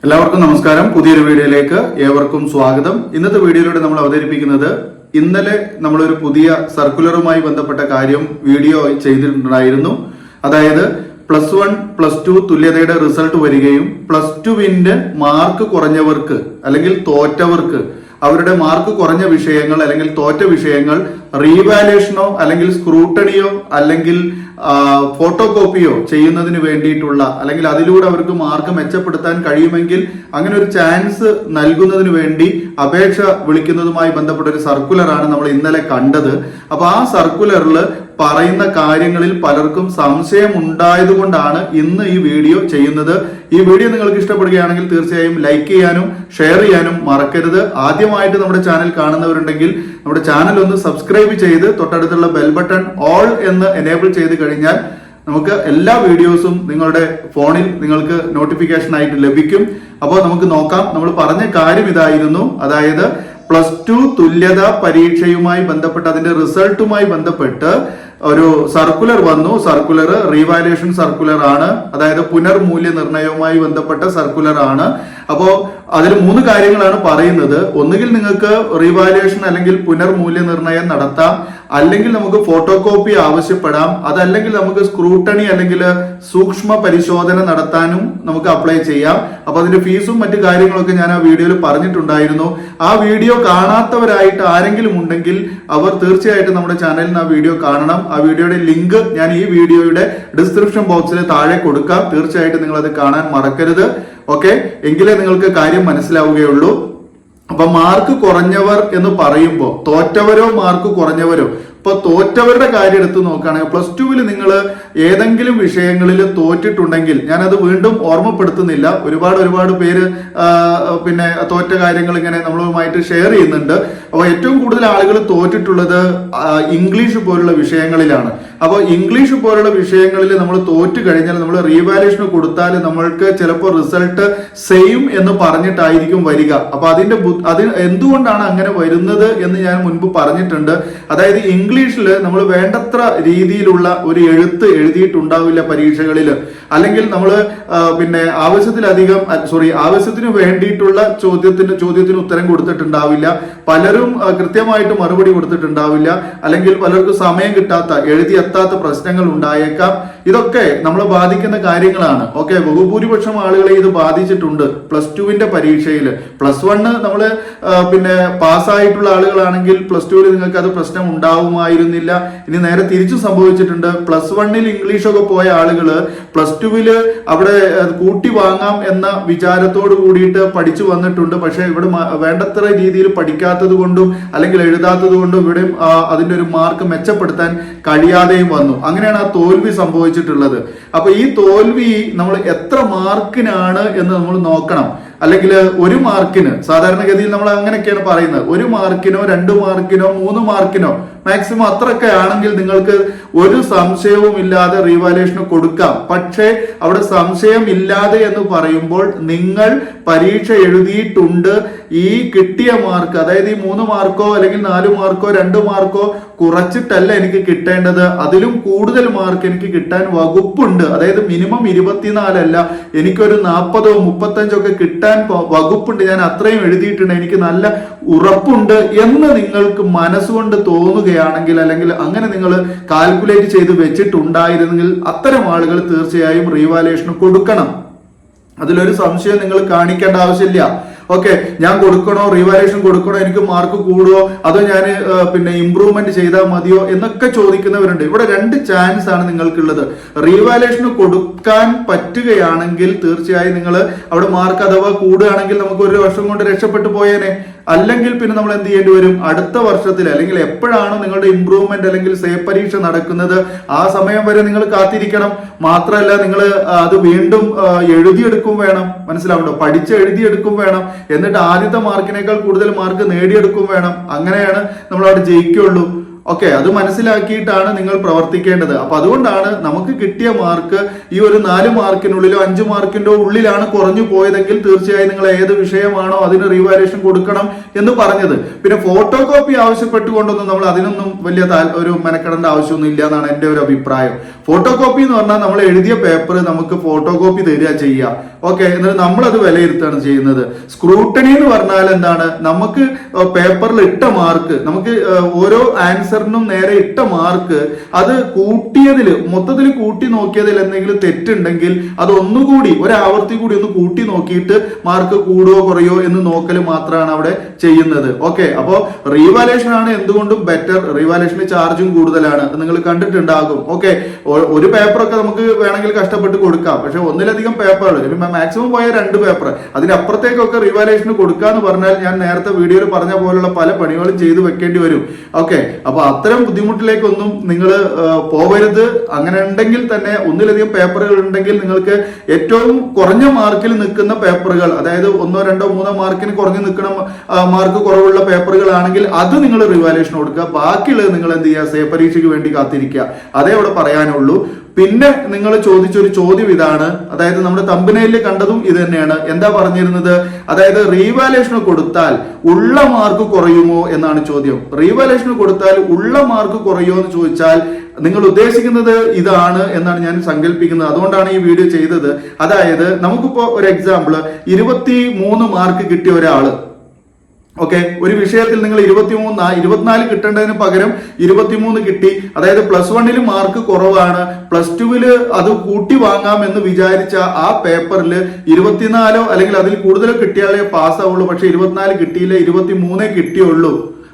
എല്ലാവർക്കും നമസ്കാരം. പുതിയൊരു വീഡിയോയിലേക്ക് ഏവർക്കും സ്വാഗതം. ഇന്നത്തെ വീഡിയോയിലൂടെ നമ്മൾ അവതരിപ്പിക്കുന്നത് ഇന്നലെ നമ്മളൊരു പുതിയ സർക്കുലറുമായി ബന്ധപ്പെട്ട കാര്യം വീഡിയോ ചെയ്തിട്ടുണ്ടായിരുന്നു. അതായത് +1 +2 തുല്യതയുടെ റിസൾട്ട് വരികയും +2വിന്റെ മാർക്ക് കുറഞ്ഞവർക്ക് അല്ലെങ്കിൽ തോറ്റവർക്ക് അവരുടെ മാർക്ക് കുറഞ്ഞ വിഷയങ്ങൾ അല്ലെങ്കിൽ തോറ്റ വിഷയങ്ങൾ റീവാലുവേഷനോ അല്ലെങ്കിൽ സ്ക്രൂട്ടണിയോ അല്ലെങ്കിൽ ഫോട്ടോ കോപ്പിയോ ചെയ്യുന്നതിന് വേണ്ടിയിട്ടുള്ള അല്ലെങ്കിൽ അതിലൂടെ അവർക്ക് മാർക്ക് മെച്ചപ്പെടുത്താൻ കഴിയുമെങ്കിൽ അങ്ങനെ ഒരു ചാൻസ് നൽകുന്നതിന് വേണ്ടി അപേക്ഷ വിളിക്കുന്നതുമായി ബന്ധപ്പെട്ട ഒരു സർക്കുലറാണ് നമ്മൾ ഇന്നലെ കണ്ടത്. അപ്പൊ ആ സർക്കുലറിൽ പറയുന്ന കാര്യങ്ങളിൽ പലർക്കും സംശയം ഉണ്ടായതുകൊണ്ടാണ് ഇന്ന് ഈ വീഡിയോ ചെയ്യുന്നത്. ഈ വീഡിയോ നിങ്ങൾക്ക് ഇഷ്ടപ്പെടുകയാണെങ്കിൽ തീർച്ചയായും ലൈക്ക് ചെയ്യാനും ഷെയർ ചെയ്യാനും മറക്കരുത്. ആദ്യമായിട്ട് നമ്മുടെ ചാനൽ കാണുന്നവരുണ്ടെങ്കിൽ നമ്മുടെ ചാനൽ ഒന്ന് സബ്സ്ക്രൈബ് ചെയ്ത് തൊട്ടടുത്തുള്ള ബെൽ ബട്ടൺ ഓൾ എന്ന് എനേബിൾ ചെയ്ത് കഴിഞ്ഞാൽ നമുക്ക് എല്ലാ വീഡിയോസും നിങ്ങളുടെ ഫോണിൽ നിങ്ങൾക്ക് നോട്ടിഫിക്കേഷൻ ആയിട്ട് ലഭിക്കും. അപ്പോൾ നമുക്ക് നോക്കാം. നമ്മൾ പറഞ്ഞ കാര്യം ഇതായിരുന്നു. അതായത് +2 തുല്യതാ പരീക്ഷയുമായി ബന്ധപ്പെട്ട് അതിന്റെ റിസൾട്ടുമായി ബന്ധപ്പെട്ട് ഒരു സർക്കുലർ വന്നു. സർക്കുലർ റീവാലുവേഷൻ സർക്കുലർ ആണ്. അതായത് പുനർമൂല്യനിർണയവുമായി ബന്ധപ്പെട്ട സർക്കുലർ ആണ്. അപ്പോ അതിൽ 3 കാര്യങ്ങളാണ് പറയുന്നത്. ഒന്നുകിൽ നിങ്ങൾക്ക് റീവാലുവേഷൻ അല്ലെങ്കിൽ പുനർമൂല്യനിർണയം നടത്താം, അല്ലെങ്കിൽ നമുക്ക് ഫോട്ടോ കോപ്പി ആവശ്യപ്പെടാം, അതല്ലെങ്കിൽ നമുക്ക് സ്ക്രൂട്ടണി അല്ലെങ്കിൽ സൂക്ഷ്മ പരിശോധന നടത്താനും നമുക്ക് അപ്ലൈ ചെയ്യാം. അപ്പൊ അതിന്റെ ഫീസും മറ്റു കാര്യങ്ങളൊക്കെ ഞാൻ ആ വീഡിയോയിൽ പറഞ്ഞിട്ടുണ്ടായിരുന്നു. ആ വീഡിയോ കാണാത്തവരായിട്ട് ആരെങ്കിലും ഉണ്ടെങ്കിൽ അവർ തീർച്ചയായിട്ടും നമ്മുടെ ചാനലിൽ നിന്ന് ആ വീഡിയോ കാണണം. ആ വീഡിയോയുടെ ലിങ്ക് ഞാൻ ഈ വീഡിയോയുടെ ഡിസ്ക്രിപ്ഷൻ ബോക്സിൽ താഴെ കൊടുക്കാം. തീർച്ചയായിട്ടും നിങ്ങൾ അത് കാണാൻ മറക്കരുത്. ഓക്കെ, എങ്കിലേ നിങ്ങൾക്ക് കാര്യം മനസ്സിലാവുകയുള്ളൂ. അപ്പൊ മാർക്ക് കുറഞ്ഞവർ എന്ന് പറയുമ്പോൾ തോറ്റവരോ മാർക്ക് കുറഞ്ഞവരോ, ഇപ്പൊ തോറ്റവരുടെ കാര്യം എടുത്ത് നോക്കുകയാണെങ്കിൽ +2വിൽ നിങ്ങൾ ഏതെങ്കിലും വിഷയങ്ങളിൽ തോറ്റിട്ടുണ്ടെങ്കിൽ ഞാനത് വീണ്ടും ഓർമ്മപ്പെടുത്തുന്നില്ല. ഒരുപാട് പേര് പിന്നെ തോറ്റ കാര്യങ്ങൾ ഇങ്ങനെ നമ്മളുമായിട്ട് ഷെയർ ചെയ്യുന്നുണ്ട്. അപ്പോൾ ഏറ്റവും കൂടുതൽ ആളുകൾ തോറ്റിട്ടുള്ളത് ഇംഗ്ലീഷ് പോലുള്ള വിഷയങ്ങളിലാണ്. അപ്പോൾ ഇംഗ്ലീഷ് പോലുള്ള വിഷയങ്ങളിൽ നമ്മൾ തോറ്റു കഴിഞ്ഞാൽ നമ്മൾ റീവാലുവേഷൻ കൊടുത്താൽ നമ്മൾക്ക് ചിലപ്പോൾ റിസൾട്ട് സെയിം എന്ന് പറഞ്ഞിട്ടായിരിക്കും വരിക. അപ്പൊ അത് എന്തുകൊണ്ടാണ് അങ്ങനെ വരുന്നത് എന്ന് ഞാൻ മുൻപ് പറഞ്ഞിട്ടുണ്ട്. അതായത് ഇംഗ്ലീഷിൽ നമ്മൾ വേണ്ടത്ര രീതിയിലുള്ള ഒരു എഴുത്ത് എഴുതിയിട്ടുണ്ടാവില്ല പരീക്ഷകളിൽ, അല്ലെങ്കിൽ നമ്മൾ പിന്നെ ആവശ്യത്തിന് വേണ്ടിയിട്ടുള്ള ചോദ്യത്തിന് ഉത്തരം കൊടുത്തിട്ടുണ്ടാവില്ല. പലരും കൃത്യമായിട്ട് മറുപടി കൊടുത്തിട്ടുണ്ടാവില്ല, അല്ലെങ്കിൽ പലർക്കും സമയം കിട്ടാത്ത എഴുതിയെത്താത്ത പ്രശ്നങ്ങൾ ഉണ്ടായേക്കാം. ഇതൊക്കെ നമ്മളെ ബാധിക്കുന്ന കാര്യങ്ങളാണ്. ഓക്കെ, ബഹുഭൂരിപക്ഷം ആളുകളെ ഇത് ബാധിച്ചിട്ടുണ്ട്. +2വിന്റെ പരീക്ഷയിൽ +1 നമ്മൾ പിന്നെ പാസ്സായിട്ടുള്ള ആളുകളാണെങ്കിൽ +2വിൽ നിങ്ങൾക്ക് അത് പ്രശ്നം ഉണ്ടാവുമായിരുന്നില്ല. ഇനി നേരെ തിരിച്ചു സംഭവിച്ചിട്ടുണ്ട്. +1ൽ ഇംഗ്ലീഷൊക്കെ പോയ ആളുകൾ +2വിൽ അവിടെ കൂട്ടി വാങ്ങാം എന്ന വിചാരത്തോട് കൂടിയിട്ട് പഠിച്ചു വന്നിട്ടുണ്ട്. പക്ഷെ ഇവിടെ വേണ്ടത്ര രീതിയിൽ പഠിക്കാത്തത് കൊണ്ടും അല്ലെങ്കിൽ എഴുതാത്തത് കൊണ്ടും ഇവിടെ അതിന്റെ ഒരു മാർക്ക് മെച്ചപ്പെടുത്താൻ കഴിയാതെയും വന്നു. അങ്ങനെയാണ് ആ തോൽവി സംഭവിച്ചിട്ടുള്ളത്. അപ്പൊ ഈ തോൽവി നമ്മൾ എത്ര മാർക്കിനാണ് എന്ന് നമ്മൾ നോക്കണം. അല്ലെങ്കിൽ 1 മാർക്കിന് സാധാരണഗതിയിൽ നമ്മൾ അങ്ങനെയൊക്കെയാണ് പറയുന്നത്. 1 മാർക്കിനോ 2 മാർക്കിനോ 3 മാർക്കിനോ മാക്സിമം അത്രയൊക്കെ ആണെങ്കിൽ നിങ്ങൾക്ക് ഒരു സംശയവും ഇല്ലാതെ റീവാലുവേഷന് കൊടുക്കാം. പക്ഷേ അവിടെ സംശയം ഇല്ലാതെ എന്ന് പറയുമ്പോൾ നിങ്ങൾ പരീക്ഷ എഴുതിയിട്ടുണ്ട്. ഈ കിട്ടിയ മാർക്ക്, അതായത് ഈ 3 മാർക്കോ അല്ലെങ്കിൽ 4 മാർക്കോ 2 മാർക്കോ കുറച്ചിട്ടല്ല എനിക്ക് കിട്ടേണ്ടത്, അതിലും കൂടുതൽ മാർക്ക് എനിക്ക് കിട്ടാൻ വകുപ്പുണ്ട്. അതായത് മിനിമം 24 അല്ല, എനിക്കൊരു 40 35 ഒക്കെ കിട്ടാൻ വകുപ്പുണ്ട്. ഞാൻ അത്രയും എഴുതിയിട്ടുണ്ട്, എനിക്ക് നല്ല ഉറപ്പുണ്ട് എന്ന് നിങ്ങൾക്ക് മനസ്സുകൊണ്ട് തോന്നുകയാണെങ്കിൽ, അല്ലെങ്കിൽ അങ്ങനെ നിങ്ങൾ കാൽക്കുലേറ്റ് ചെയ്ത് വെച്ചിട്ടുണ്ടായിരുന്നെങ്കിൽ അത്തരം ആളുകൾ തീർച്ചയായും റീവാലുവേഷന് കൊടുക്കണം. അതിലൊരു സംശയം നിങ്ങൾ കാണിക്കേണ്ട ആവശ്യമില്ല. ഓക്കെ, ഞാൻ കൊടുക്കണോ, റീവാലുവേഷൻ കൊടുക്കണോ, എനിക്ക് മാർക്ക് കൂടുമോ, അതോ ഞാൻ പിന്നെ ഇംപ്രൂവ്മെന്റ് ചെയ്താൽ മതിയോ എന്നൊക്കെ ചോദിക്കുന്നവരുണ്ട്. ഇവിടെ 2 ചാൻസ് ആണ് നിങ്ങൾക്കുള്ളത്. റീവാലുവേഷന് കൊടുക്കാൻ പറ്റുകയാണെങ്കിൽ തീർച്ചയായും നിങ്ങൾ അവിടെ മാർക്ക് അഥവാ കൂടുകയാണെങ്കിൽ നമുക്ക് 1 വർഷം കൊണ്ട് രക്ഷപ്പെട്ടു പോയേനെ. അല്ലെങ്കിൽ പിന്നെ നമ്മൾ എന്ത് ചെയ്യേണ്ടി വരും, അടുത്ത വർഷത്തിൽ അല്ലെങ്കിൽ എപ്പോഴാണ് നിങ്ങളുടെ ഇംപ്രൂവ്മെന്റ് അല്ലെങ്കിൽ സേ പരീക്ഷ നടക്കുന്നത് ആ സമയം വരെ നിങ്ങൾ കാത്തിരിക്കണം. മാത്രമല്ല നിങ്ങൾ അത് വീണ്ടും എഴുതിയെടുക്കും വേണം. മനസ്സിലാവുണ്ടോ? പഠിച്ച് എഴുതിയെടുക്കും വേണം. എന്നിട്ട് ആദ്യത്തെ മാർക്കിനേക്കാൾ കൂടുതൽ മാർക്ക് നേടിയെടുക്കും വേണം. അങ്ങനെയാണ് നമ്മൾ അവിടെ ജയിക്കുള്ളൂ. ഓക്കെ, അത് മനസ്സിലാക്കിയിട്ടാണ് നിങ്ങൾ പ്രവർത്തിക്കേണ്ടത്. അപ്പൊ അതുകൊണ്ടാണ് നമുക്ക് കിട്ടിയ മാർക്ക് ഈ ഒരു 4 മാർക്കിനുള്ളിലോ 5 മാർക്കിന്റെ ഉള്ളിലാണ് കുറഞ്ഞു പോയതെങ്കിൽ തീർച്ചയായും നിങ്ങൾ ഏത് വിഷയമാണോ അതിന് റീവാലുവേഷൻ കൊടുക്കണം എന്ന് പറഞ്ഞത്. പിന്നെ ഫോട്ടോ കോപ്പി ആവശ്യപ്പെട്ടുകൊണ്ടൊന്നും നമ്മൾ അതിനൊന്നും വലിയ ഒരു മെനക്കെടേണ്ട ആവശ്യമൊന്നും ഇല്ല എന്നാണ് എന്റെ ഒരു അഭിപ്രായം. ഫോട്ടോ കോപ്പി എന്ന് പറഞ്ഞാൽ നമ്മൾ എഴുതിയ പേപ്പർ നമുക്ക് ഫോട്ടോ കോപ്പി തരിക ചെയ്യുക. ഓക്കെ, എന്നിട്ട് നമ്മളത് വിലയിരുത്തുകയാണ് ചെയ്യുന്നത്. സ്ക്രൂട്ടണി എന്ന് പറഞ്ഞാൽ എന്താണ്? നമുക്ക് പേപ്പറിൽ ഇട്ട മാർക്ക്, നമുക്ക് ഓരോ ആൻസറിനും നേരെ ഇട്ട മാർക്ക് അത് കൂട്ടിയതിൽ, മൊത്തത്തിൽ കൂട്ടി നോക്കിയതിൽ എന്തെങ്കിലും തെറ്റുണ്ടെങ്കിൽ അത് ഒന്നുകൂടി ഒരാവർത്തി കൂടി ഒന്ന് കൂട്ടി നോക്കിയിട്ട് മാർക്ക് കൂടുകയോ കുറയോ എന്ന് നോക്കൽ മാത്രമാണ് അവിടെ ചെയ്യുന്നത്. ഓക്കെ, അപ്പോ റീവാലുവേഷൻ ആണ് എന്തുകൊണ്ടും ബെറ്റർ. റീവാലുവേഷന് ചാർജും കൂടുതലാണ്, നിങ്ങൾ കണ്ടിട്ടുണ്ടാകും. ഓക്കെ, ഒരു പേപ്പറൊക്കെ നമുക്ക് വേണമെങ്കിൽ കഷ്ടപ്പെട്ട് കൊടുക്കാം, പക്ഷെ ഒന്നിലധികം പേപ്പറുകൾ, മാക്സിമം പോയ 2 പേപ്പർ, അതിനപ്പുറത്തേക്കൊക്കെ റിവാലുവേഷന് കൊടുക്കാന്ന് പറഞ്ഞാൽ ഞാൻ നേരത്തെ വീഡിയോയിൽ പറഞ്ഞ പോലുള്ള പല പണികളും ചെയ്തു വെക്കേണ്ടി വരും. ഓക്കെ, അപ്പൊ അത്തരം ബുദ്ധിമുട്ടിലേക്കൊന്നും നിങ്ങൾ പോവരുത്. അങ്ങനെ ഉണ്ടെങ്കിൽ തന്നെ ഒന്നിലധികം പേപ്പറുകൾ ഉണ്ടെങ്കിൽ നിങ്ങൾക്ക് ഏറ്റവും കുറഞ്ഞ മാർക്കിൽ നിൽക്കുന്ന പേപ്പറുകൾ, അതായത് 1, 2, 3 മാർക്കിന് കുറഞ്ഞു നിൽക്കണം, മാർക്ക് കുറവുള്ള പേപ്പറുകളാണെങ്കിൽ അത് നിങ്ങൾ റിവാലുവേഷൻ കൊടുക്കുക. ബാക്കിയുള്ളത് നിങ്ങൾ എന്ത് ചെയ്യുക? സേ പരീക്ഷയ്ക്ക് വേണ്ടി കാത്തിരിക്കുക. അതേ അവിടെ പറയാനുള്ളൂ. പിന്നെ നിങ്ങൾ ചോദിച്ചൊരു ചോദ്യം ഇതാണ്, അതായത് നമ്മുടെ തമ്പനയിൽ കണ്ടതും ഇത് തന്നെയാണ്. എന്താ പറഞ്ഞിരുന്നത്? അതായത് റീവാലുവേഷന് കൊടുത്താൽ ഉള്ള മാർക്ക് കുറയുമോ എന്നാണ് ചോദ്യം. റീവാലുവേഷന് കൊടുത്താൽ ഉള്ള മാർക്ക് കുറയുമോ എന്ന് ചോദിച്ചാൽ നിങ്ങൾ ഉദ്ദേശിക്കുന്നത് ഇതാണ് എന്നാണ് ഞാൻ സങ്കല്പിക്കുന്നത്. അതുകൊണ്ടാണ് ഈ വീഡിയോ ചെയ്തത്. അതായത് നമുക്കിപ്പോ ഒരു എക്സാമ്പിൾ, 23 മാർക്ക് കിട്ടിയ ഒരാള്, ഓക്കെ, ഒരു വിഷയത്തിൽ നിങ്ങൾ 24 കിട്ടേണ്ടതിന് പകരം 23 കിട്ടി. അതായത് +1 മാർക്ക് കുറവാണ്, +2 അത് കൂട്ടി വാങ്ങാം എന്ന് വിചാരിച്ച ആ പേപ്പറിൽ 24 അല്ലെങ്കിൽ അതിൽ കൂടുതൽ കിട്ടിയാലേ പാസ്സാവുള്ളൂ. പക്ഷെ 24 കിട്ടിയില്ല, 23 കിട്ടിയുള്ളൂ.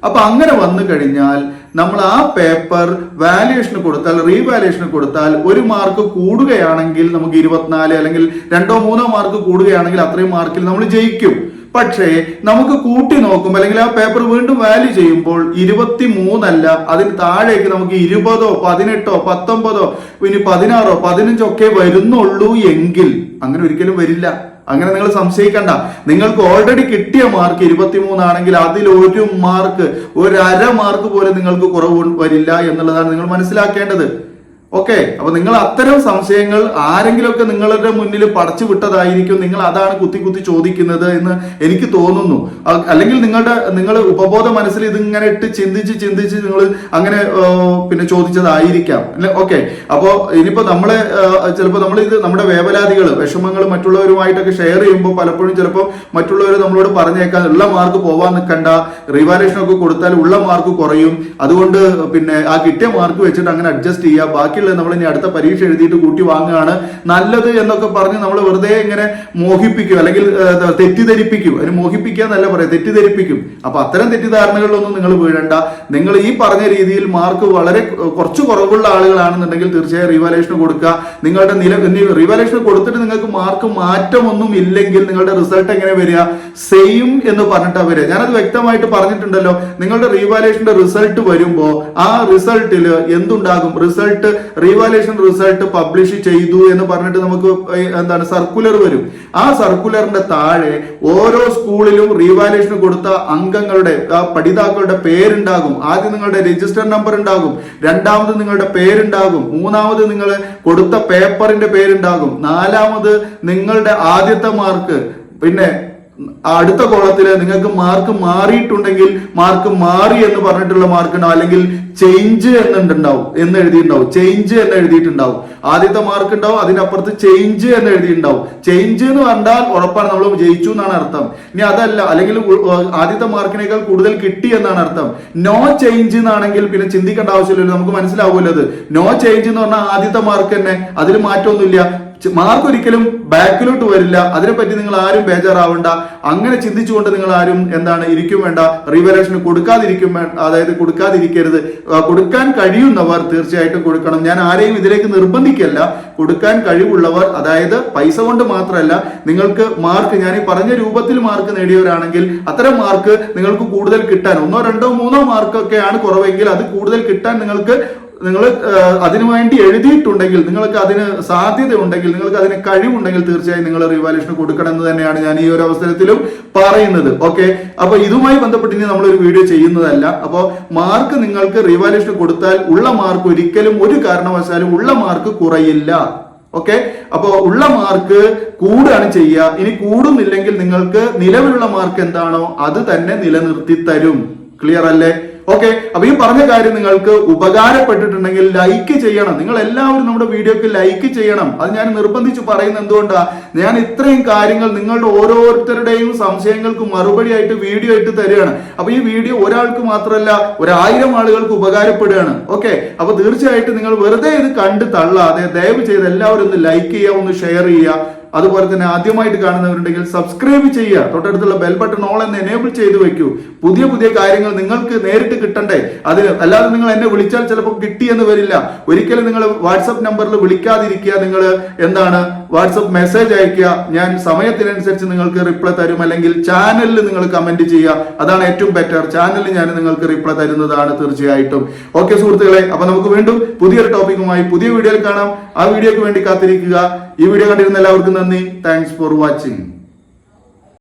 അപ്പൊ അങ്ങനെ വന്നു കഴിഞ്ഞാൽ നമ്മൾ ആ പേപ്പർ വാല്യുവേഷന് കൊടുത്താൽ, റീവാല്യുവേഷന് കൊടുത്താൽ 1 മാർക്ക് കൂടുകയാണെങ്കിൽ നമുക്ക് 24, അല്ലെങ്കിൽ 2, 3 മാർക്ക് കൂടുകയാണെങ്കിൽ അത്രയും മാർക്കിൽ നമ്മൾ ജയിക്കും. പക്ഷേ നമുക്ക് കൂട്ടി നോക്കുമ്പോൾ, അല്ലെങ്കിൽ ആ പേപ്പർ വീണ്ടും വാല്യൂ ചെയ്യുമ്പോൾ 23 അല്ല, അതിന് താഴേക്ക് നമുക്ക് 20, 18, 19, ഇനി 16, 15 ഒക്കെ വരുന്നുള്ളൂ എങ്കിൽ, അങ്ങനെ ഒരിക്കലും വരില്ല. അങ്ങനെ നിങ്ങൾ സംശയിക്കണ്ട. നിങ്ങൾക്ക് ഓൾറെഡി കിട്ടിയ മാർക്ക് 23 ആണെങ്കിൽ അതിൽ 1 മാർക്ക്, 1/2 മാർക്ക് പോലും നിങ്ങൾക്ക് കുറവ് വരില്ല എന്നുള്ളതാണ് നിങ്ങൾ മനസ്സിലാക്കേണ്ടത്. ഓക്കെ, അപ്പൊ നിങ്ങൾ അത്തരം സംശയങ്ങൾ ആരെങ്കിലുമൊക്കെ നിങ്ങളുടെ മുന്നിൽ പടച്ചു വിട്ടതായിരിക്കും. നിങ്ങൾ അതാണ് കുത്തി കുത്തി ചോദിക്കുന്നത് എന്ന് എനിക്ക് തോന്നുന്നു. അല്ലെങ്കിൽ നിങ്ങളുടെ ഉപബോധ മനസ്സിൽ ഇതിങ്ങനെ ഇട്ട് ചിന്തിച്ച് നിങ്ങൾ അങ്ങനെ പിന്നെ ചോദിച്ചതായിരിക്കാം. ഓക്കെ, അപ്പോ ഇനിയിപ്പോ ചിലപ്പോൾ നമ്മുടെ വേവലാതികൾ, വിഷമങ്ങൾ മറ്റുള്ളവരുമായിട്ടൊക്കെ ഷെയർ ചെയ്യുമ്പോൾ പലപ്പോഴും ചിലപ്പോൾ മറ്റുള്ളവർ നമ്മളോട് പറഞ്ഞേക്കാൻ, ഉള്ള മാർക്ക് പോവാൻ നിൽക്കണ്ട, റിവാലുവേഷൻ ഒക്കെ കൊടുത്താൽ ഉള്ള മാർക്ക് കുറയും, അതുകൊണ്ട് പിന്നെ ആ കിട്ടിയ മാർക്ക് വെച്ചിട്ട് അങ്ങനെ അഡ്ജസ്റ്റ് ചെയ്യുക, ബാക്കിയുള്ള നമ്മൾ ഇനി അടുത്ത പരീക്ഷ എഴുതിയിട്ട് കൂട്ടി വാങ്ങുകയാണ് നല്ലത് എന്നൊക്കെ പറഞ്ഞ് നമ്മൾ വെറുതെ ഇങ്ങനെ മോഹിപ്പിക്കും, അല്ലെങ്കിൽ തെറ്റിദ്ധരിപ്പിക്കും. അതിന് മോഹിപ്പിക്കുക എന്നല്ല പറയാം, തെറ്റിദ്ധരിപ്പിക്കും. അപ്പൊ അത്തരം തെറ്റിദ്ധാരണകളിലൊന്നും നിങ്ങൾ വീഴണ്ട. നിങ്ങൾ ഈ പറഞ്ഞ രീതിയിൽ മാർക്ക് വളരെ കുറച്ച് കുറവുള്ള ആളുകളാണെന്നുണ്ടെങ്കിൽ തീർച്ചയായും റീവാലുവേഷൻ കൊടുക്കുക. നിങ്ങളുടെ റീവാലുവേഷൻ കൊടുത്തിട്ട് നിങ്ങൾക്ക് മാർക്ക് മാറ്റമൊന്നും ഇല്ലെങ്കിൽ നിങ്ങളുടെ റിസൾട്ട് എങ്ങനെ വരിക? സെയിം എന്ന് പറഞ്ഞിട്ടാ വരിക. ഞാനത് വ്യക്തമായിട്ട് പറഞ്ഞിട്ടുണ്ടല്ലോ. നിങ്ങളുടെ റീവാലുവേഷന്റെ റിസൾട്ട് വരുമ്പോ ആ റിസൾട്ടിൽ എന്തുണ്ടാകും? റീവാലുവേഷൻ റിസൾട്ട് പബ്ലിഷ് ചെയ്തു എന്ന് പറഞ്ഞിട്ട് നമുക്ക് സർക്കുലർ വരും. ആ സർക്കുലറിന്റെ താഴെ ഓരോ സ്കൂളിലും റീവാലുവേഷൻ കൊടുത്ത അംഗങ്ങളുടെ, പഠിതാക്കളുടെ പേരുണ്ടാകും. ആദ്യം നിങ്ങളുടെ രജിസ്റ്റർ നമ്പർ ഉണ്ടാകും, രണ്ടാമത് നിങ്ങളുടെ പേരുണ്ടാകും, മൂന്നാമത് നിങ്ങൾ കൊടുത്ത പേപ്പറിന്റെ പേരുണ്ടാകും, നാലാമത് നിങ്ങളുടെ ആദ്യത്തെ മാർക്ക്, പിന്നെ അടുത്ത കോളത്തില് നിങ്ങൾക്ക് മാർക്ക് മാറിയിട്ടുണ്ടെങ്കിൽ മാർക്ക് മാറി എന്ന് പറഞ്ഞിട്ടുള്ള മാർക്ക് ഉണ്ടാവും, അല്ലെങ്കിൽ ചേഞ്ച് എന്ന് എഴുതിയിട്ടുണ്ടാവും. ആദ്യത്തെ മാർക്ക് ഉണ്ടാവും, അതിനപ്പുറത്ത് ചേഞ്ച് എന്ന് എഴുതിയിട്ടുണ്ടാവും. ചേഞ്ച് എന്ന് പറഞ്ഞാൽ ഉറപ്പാണ് നമ്മൾ ജയിച്ചു എന്നാണ് അർത്ഥം. ഇനി അതല്ല, അല്ലെങ്കിൽ ആദ്യത്തെ മാർക്കിനേക്കാൾ കൂടുതൽ കിട്ടി എന്നാണ് അർത്ഥം. നോ ചേഞ്ച് എന്നാണെങ്കിൽ പിന്നെ ചിന്തിക്കേണ്ട ആവശ്യമില്ലല്ലോ, നമുക്ക് മനസ്സിലാവുമല്ലോ. അത് നോ ചേഞ്ച് എന്ന് പറഞ്ഞാൽ ആദ്യത്തെ മാർക്ക് തന്നെ, അതിൽ മാറ്റമൊന്നുമില്ല. മാർക്ക് ഒരിക്കലും ബാക്കിലോട്ട് വരില്ല. അതിനെപ്പറ്റി നിങ്ങൾ ആരും ബേജാറാവണ്ട. അങ്ങനെ ചിന്തിച്ചുകൊണ്ട് നിങ്ങൾ ആരും ഇരിക്കും വേണ്ട. റീവാലുവേഷന് കൊടുക്കാതിരിക്കരുത്. കൊടുക്കാൻ കഴിയുന്നവർ തീർച്ചയായിട്ടും കൊടുക്കണം. ഞാൻ ആരെയും ഇതിലേക്ക് നിർബന്ധിക്കല്ല. കൊടുക്കാൻ കഴിവുള്ളവർ, അതായത് പൈസ കൊണ്ട് മാത്രമല്ല, നിങ്ങൾക്ക് മാർക്ക്, ഞാൻ ഈ പറഞ്ഞ രൂപത്തിൽ മാർക്ക് നേടിയവരാണെങ്കിൽ അത്തരം മാർക്ക് നിങ്ങൾക്ക് കൂടുതൽ കിട്ടാൻ, 1, 2, 3 മാർക്കൊക്കെയാണ് കുറവെങ്കിൽ അത് കൂടുതൽ കിട്ടാൻ നിങ്ങൾ അതിനുവേണ്ടി എഴുതിയിട്ടുണ്ടെങ്കിൽ, നിങ്ങൾക്ക് അതിന് സാധ്യത ഉണ്ടെങ്കിൽ, നിങ്ങൾക്ക് അതിന് കഴിവുണ്ടെങ്കിൽ തീർച്ചയായും നിങ്ങൾ റീവാലുവേഷൻ കൊടുക്കണം എന്ന് തന്നെയാണ് ഞാൻ ഈ ഒരു അവസരത്തിലും പറയുന്നത്. ഓക്കെ, അപ്പൊ ഇതുമായി ബന്ധപ്പെട്ട് ഇനി നമ്മളൊരു വീഡിയോ ചെയ്യുന്നതല്ല. അപ്പൊ മാർക്ക് നിങ്ങൾക്ക് റീവാലുവേഷൻ കൊടുത്താൽ ഉള്ള മാർക്ക് ഒരിക്കലും ഒരു കാരണവശാലും ഉള്ള മാർക്ക് കുറയില്ല. ഓക്കെ, അപ്പോ ഉള്ള മാർക്ക് കൂടുകയാണ് ചെയ്യുക. ഇനി കൂടുന്നില്ലെങ്കിൽ നിങ്ങൾക്ക് നിലവിലുള്ള മാർക്ക് എന്താണോ അത് തന്നെ നിലനിർത്തി തരും. ക്ലിയർ അല്ലേ? ഓക്കെ, അപ്പൊ ഈ പറഞ്ഞ കാര്യം നിങ്ങൾക്ക് ഉപകാരപ്പെട്ടിട്ടുണ്ടെങ്കിൽ ലൈക്ക് ചെയ്യണം. നിങ്ങൾ എല്ലാവരും നമ്മുടെ വീഡിയോക്ക് ലൈക്ക് ചെയ്യണം. അത് ഞാൻ നിർബന്ധിച്ച് പറയുന്നത് എന്തുകൊണ്ടാ, ഞാൻ ഇത്രയും കാര്യങ്ങൾ നിങ്ങളുടെ ഓരോരുത്തരുടെയും സംശയങ്ങൾക്ക് മറുപടി ആയിട്ട് വീഡിയോ ആയിട്ട് തരികയാണ്. അപ്പൊ ഈ വീഡിയോ ഒരാൾക്ക് മാത്രമല്ല 1000 ആളുകൾക്ക് ഉപകാരപ്പെടുകയാണ്. ഓക്കെ, അപ്പൊ തീർച്ചയായിട്ടും നിങ്ങൾ വെറുതെ ഇത് കണ്ട് തള്ളാതെ ദയവ് ചെയ്ത് എല്ലാവരും ഒന്ന് ലൈക്ക് ചെയ്യുക, ഒന്ന് ഷെയർ ചെയ്യുക. അതുപോലെ തന്നെ ആദ്യമായിട്ട് കാണുന്നവരുണ്ടെങ്കിൽ സബ്സ്ക്രൈബ് ചെയ്യുക, തൊട്ടടുത്തുള്ള ബെൽ ബട്ടൺ ഓൾ എന്ന് എനേബിൾ ചെയ്ത് വെക്കൂ. പുതിയ പുതിയ കാര്യങ്ങൾ നിങ്ങൾക്ക് നേരിട്ട് കിട്ടണ്ടേ, അതിന് അല്ലാതെ നിങ്ങൾ എന്നെ വിളിച്ചാൽ ചിലപ്പോൾ കിട്ടിയെന്ന് വരില്ല. ഒരിക്കലും നിങ്ങൾ വാട്സപ്പ് നമ്പറിൽ വിളിക്കാതിരിക്കുക. നിങ്ങൾ എന്താണ് വാട്സപ്പ് മെസ്സേജ് അയക്കുക, ഞാൻ സമയത്തിനനുസരിച്ച് നിങ്ങൾക്ക് റിപ്ലൈ തരും. അല്ലെങ്കിൽ ചാനലിൽ നിങ്ങൾ കമന്റ് ചെയ്യുക, അതാണ് ഏറ്റവും ബെറ്റർ. ചാനലിൽ ഞാൻ നിങ്ങൾക്ക് റിപ്ലൈ തരുന്നതാണ് തീർച്ചയായിട്ടും. ഓക്കെ സുഹൃത്തുക്കളെ, അപ്പൊ നമുക്ക് വീണ്ടും പുതിയൊരു ടോപ്പിക്കുമായി പുതിയ വീഡിയോയിൽ കാണാം. ആ വീഡിയോക്ക് വേണ്ടി കാത്തിരിക്കുക. ഈ വീഡിയോ കണ്ടിരുന്ന എല്ലാവർക്കും നന്ദി. Thanks for watching.